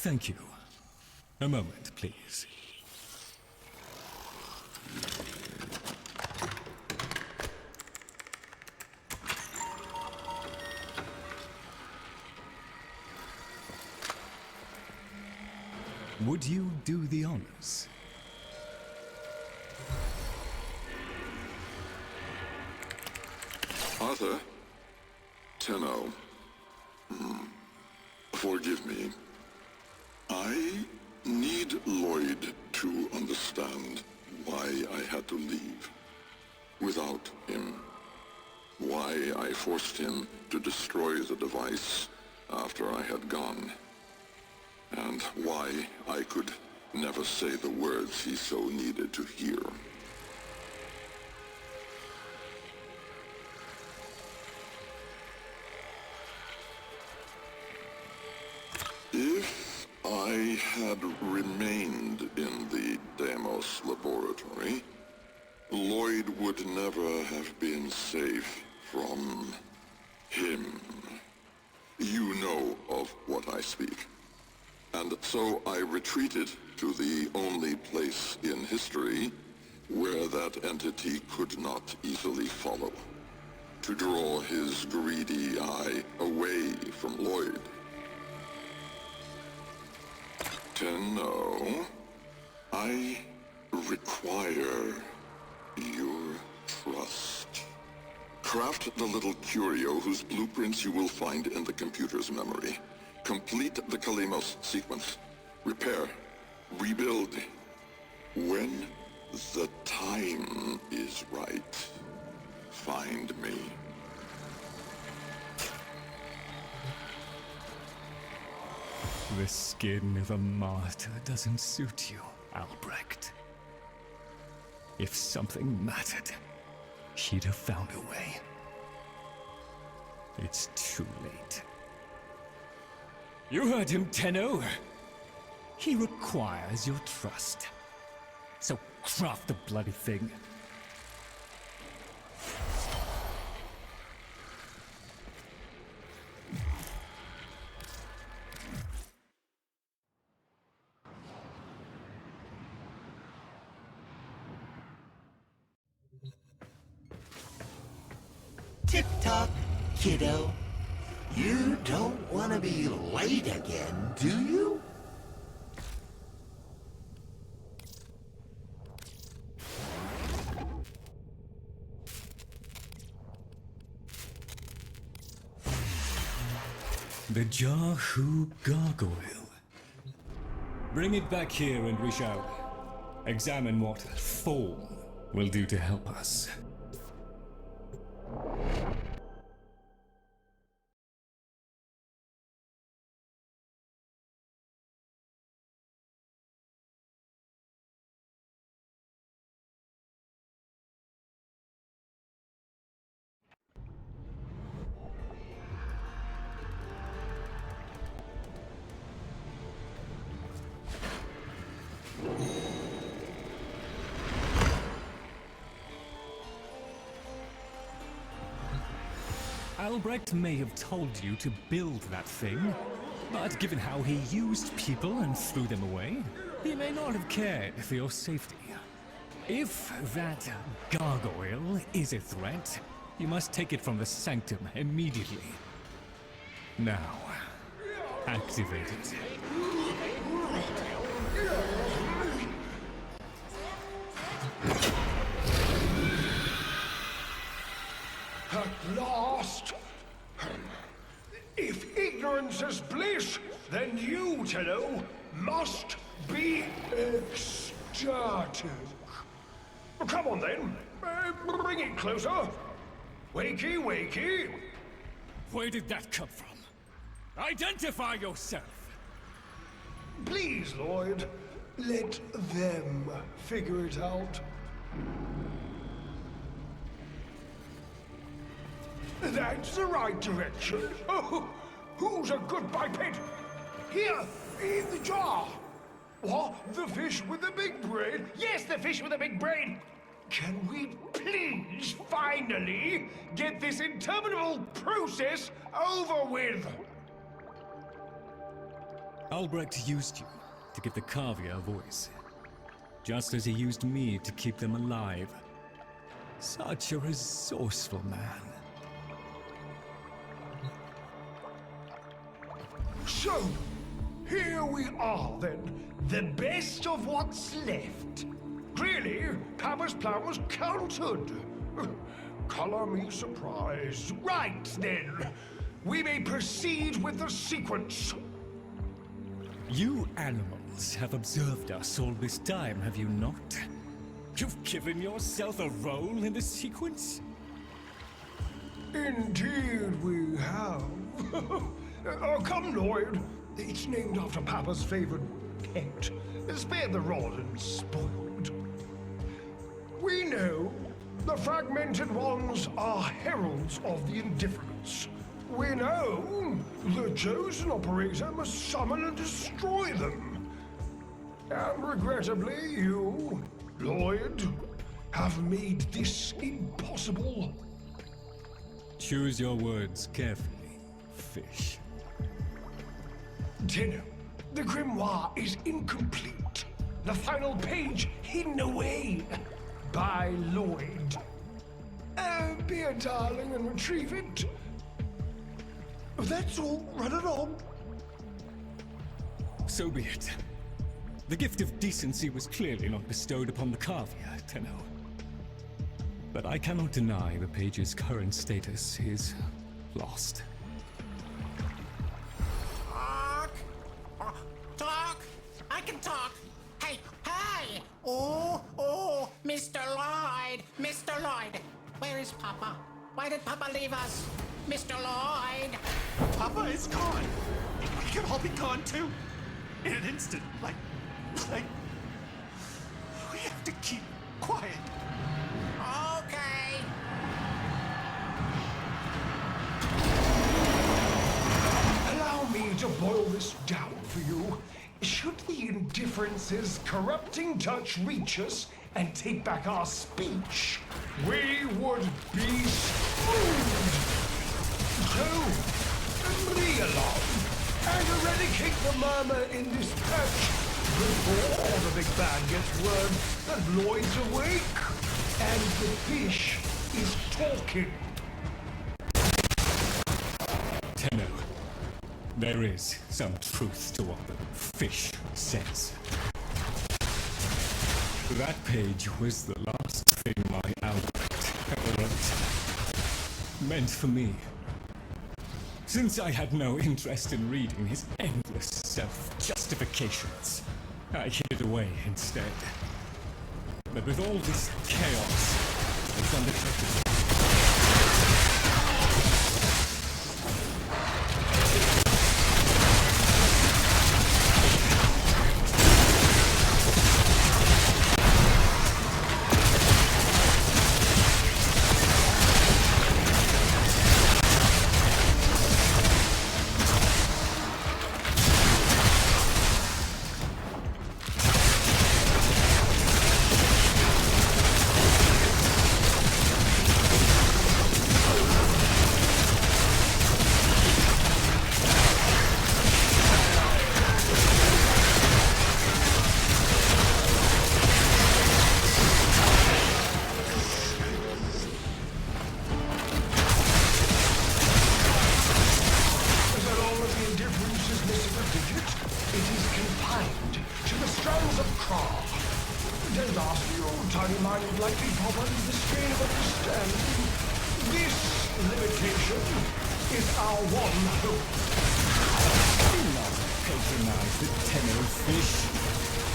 Thank you. A moment, please. Would you do the honors? Arthur? Tenno. Forgive me. I need Lloyd to understand why I had to leave. Without him. Why I forced him to destroy the device after I had gone. And why I could never say the words he so needed to hear. If I had remained in the Deimos laboratory, Lloyd would never have been safe from him. You know of what I speak. And so I retreated to the only place in history where that entity could not easily follow, to draw his greedy eye away from Lloyd. Tenno, I require your trust. Craft the little curio whose blueprints you will find in the computer's memory. Complete the Kalemos sequence. Repair. Rebuild. When the time is right, find me. The skin of a martyr doesn't suit you, Albrecht. If something mattered, she'd have found a way. It's too late. You heard him, Tenno. He requires your trust. So craft the bloody thing. Tick-tock, kiddo. You don't want to be late again, do you? The Jahu gargoyle. Bring it back here and we shall examine what form will do to help us. Albrecht may have told you to build that thing, but given how he used people and threw them away, he may not have cared for your safety. If that gargoyle is a threat, you must take it from the sanctum immediately. Now, activate it. At last! If ignorance is bliss, then you, Tenno, must be ecstatic. Come on then, bring it closer. Wakey, wakey. Where did that come from? Identify yourself! Please, Lloyd, let them figure it out. That's the right direction. Oh, who's a good biped? Here, in the jar. What? The fish with the big brain? Yes, the fish with the big brain. Can we please finally get this interminable process over with? Albrecht used you to give the Kavia a voice, just as he used me to keep them alive. Such a resourceful man. So, here we are then, the best of what's left. Clearly, Papa's plan was countered. Color me surprised. Right then, we may proceed with the sequence. You animals have observed us all this time, have you not? You've given yourself a role in the sequence? Indeed we have. Come, Lloyd. It's named after Papa's favorite pet. Spare the rod and spoiled. We know the fragmented ones are heralds of the indifference. We know the chosen operator must summon and destroy them. And regrettably, you, Lloyd, have made this impossible. Choose your words carefully, fish. Tenno, the grimoire is incomplete. The final page hidden away by Lloyd. Be a darling and retrieve it. That's all. Run along. So be it. The gift of decency was clearly not bestowed upon the Kavia, Tenno. But I cannot deny the page's current status is lost. Talk! I can talk! Hey! Hey! Oh! Mr. Lloyd! Mr. Lloyd! Where is Papa? Why did Papa leave us? Mr. Lloyd! Papa is gone. We can all be gone too. In an instant. Like. We have to keep quiet. Okay. Allow me to boil this down for you. Should the indifference's corrupting touch reach us and take back our speech, we would be screwed. So, flee along and eradicate the murmur in this patch before the big bad gets word that Lloyd's awake and the fish is talking. Tenno, there is some truth to what the fish says. That page was the last thing my Albrecht ever wrote. Meant for me. Since I had no interest in reading his endless self-justifications, I hid it away instead. But with all this chaos, it's undetectable.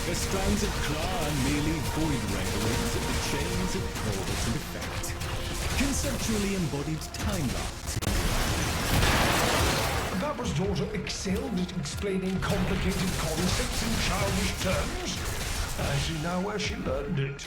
The strands of claw are merely void renderings of the chains of cause and effect. Conceptually embodied timelines. Papa's daughter excelled at explaining complicated concepts in childish terms. I see now where she learned it.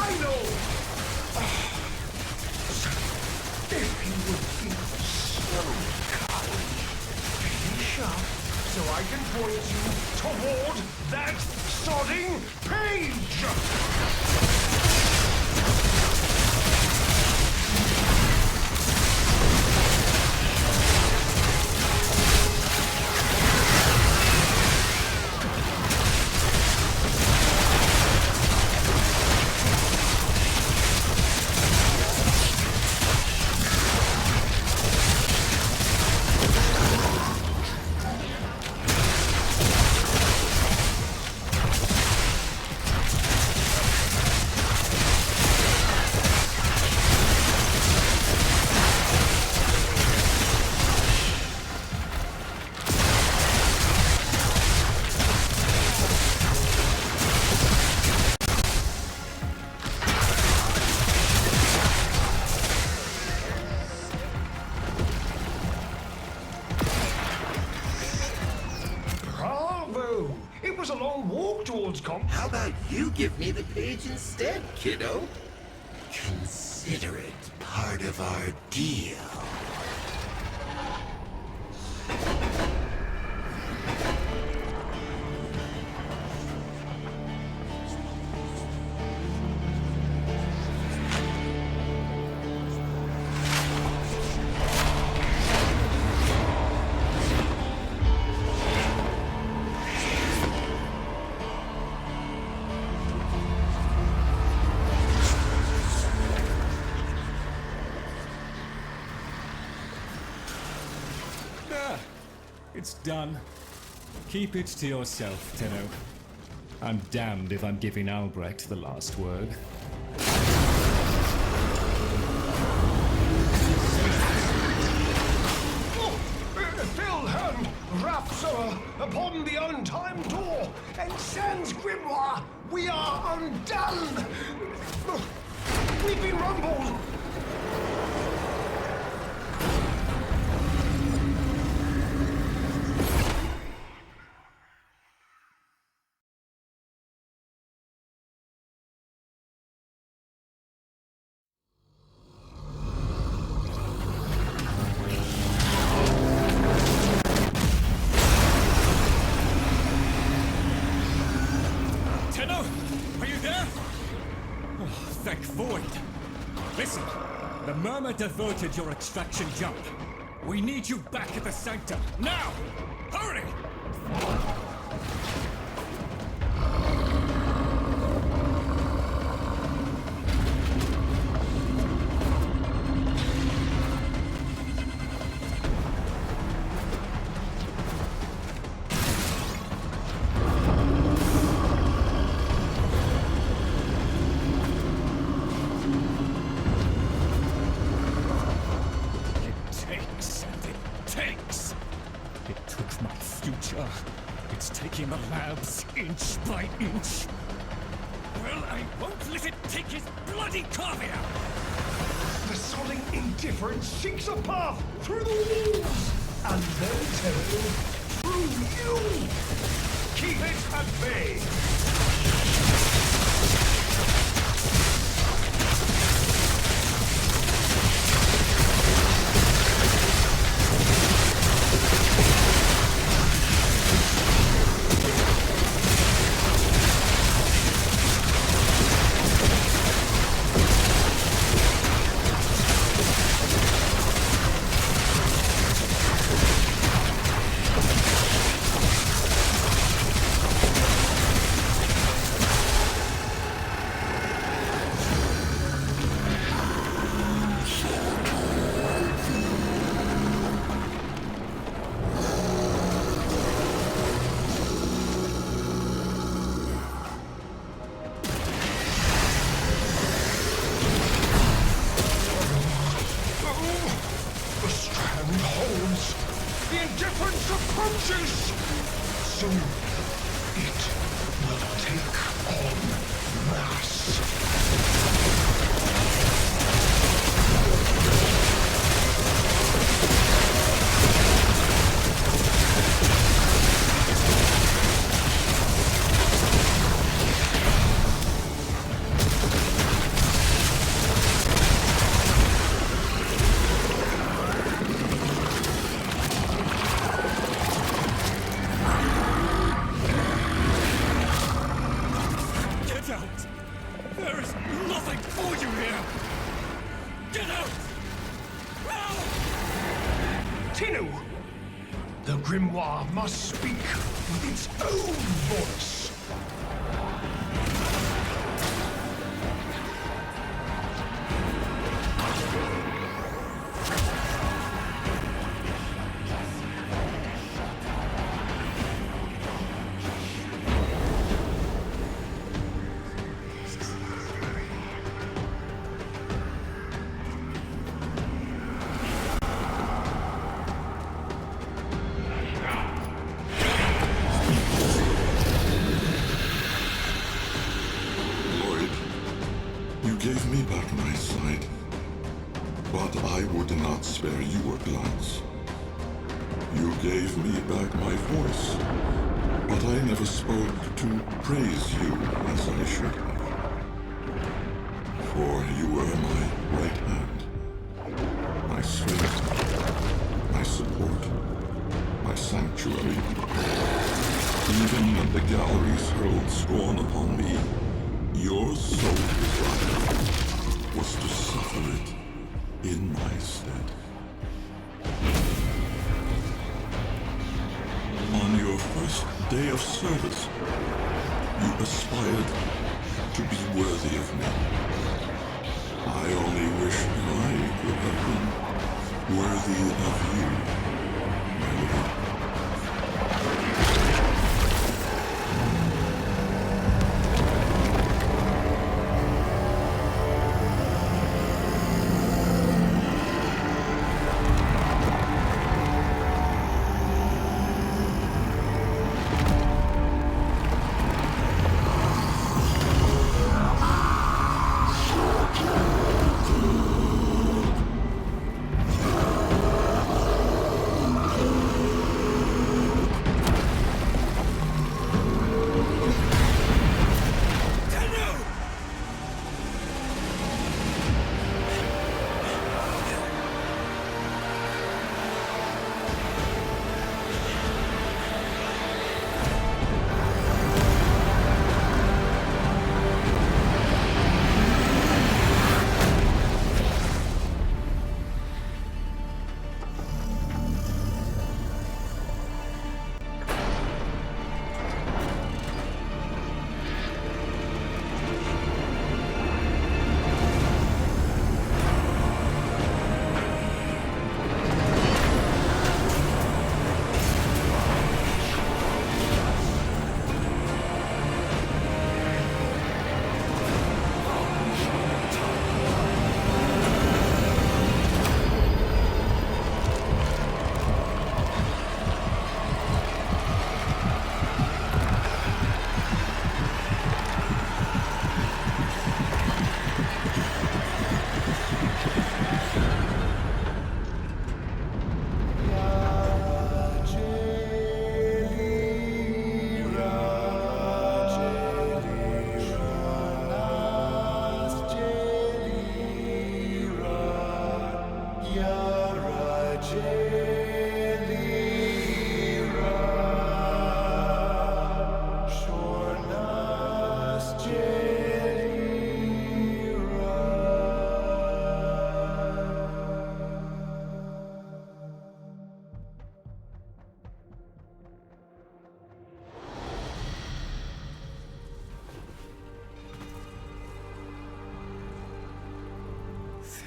I know! If you would be so kind, finish up so I can point you toward that sodding page! Bravo! It was a long walk towards How about you give me the page instead, kiddo? Consider it part of our deal. It's done. Keep it to yourself, Tenno. I'm damned if I'm giving Albrecht the last word. Philhern raps upon the untimed door, and sans grimoire, we are undone! We've been rumbled! Tenno, are you there? Oh, thank Void. Listen, the Murmur diverted your extraction jump. We need you back at the Sanctum, now! Hurry! It took my future. It's taking the labs inch by inch. Well, I won't let it take his bloody carving out! The sodding indifference seeks a path through the walls, and then through you! Keep it at bay! The indifference approaches! Soon, it will take on mass. No! The grimoire must speak with its own voice. You gave me back my sight, but I would not spare you a glance. You gave me back my voice, but I never spoke to praise you as I should have. For you were my right hand, my strength, my support, my sanctuary. Even when the galleries hurled scorn upon me, your sole desire was to suffer it in my stead. On your first day of service, you aspired to be worthy of me. I only wish I could have been worthy of you, my lord.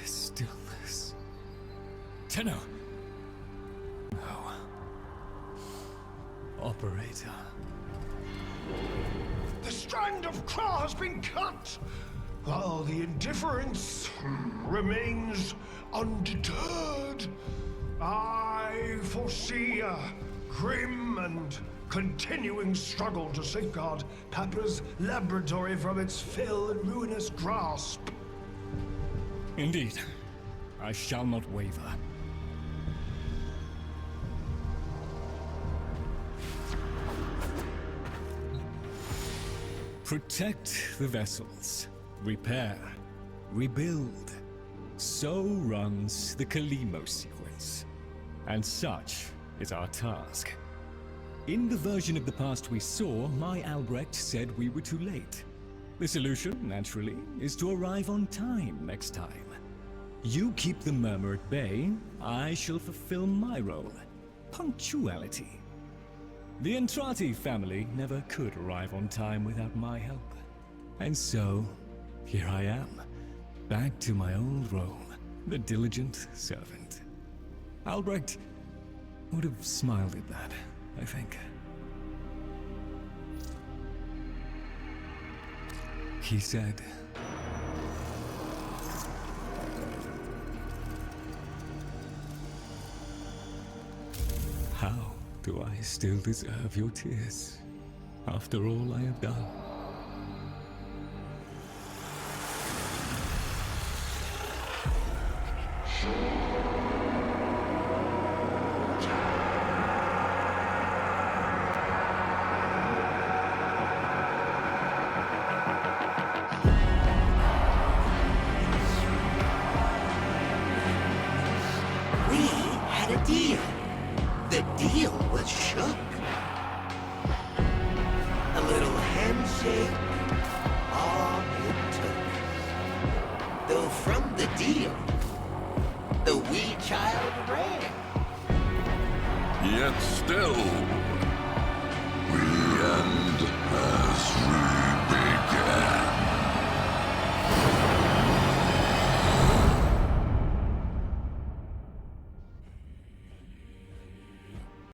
Stillness. Tenno! No. Operator. The strand of claw has been cut, while the indifference remains undeterred. I foresee a grim and continuing struggle to safeguard Papa's laboratory from its fell and ruinous grasp. Indeed. I shall not waver. Protect the vessels. Repair. Rebuild. So runs the Kalimo sequence. And such is our task. In the version of the past we saw, my Albrecht said we were too late. The solution, naturally, is to arrive on time next time. You keep the murmur at bay, I shall fulfill my role. Punctuality. The Entrati family never could arrive on time without my help. And so, here I am, back to my old role, the diligent servant. Albrecht would have smiled at that, I think. He said, "How do I still deserve your tears after all I have done?" We had a deal. The deal was shook. A little handshake, all it took. Though from the deal, the wee child ran. Yet still, we end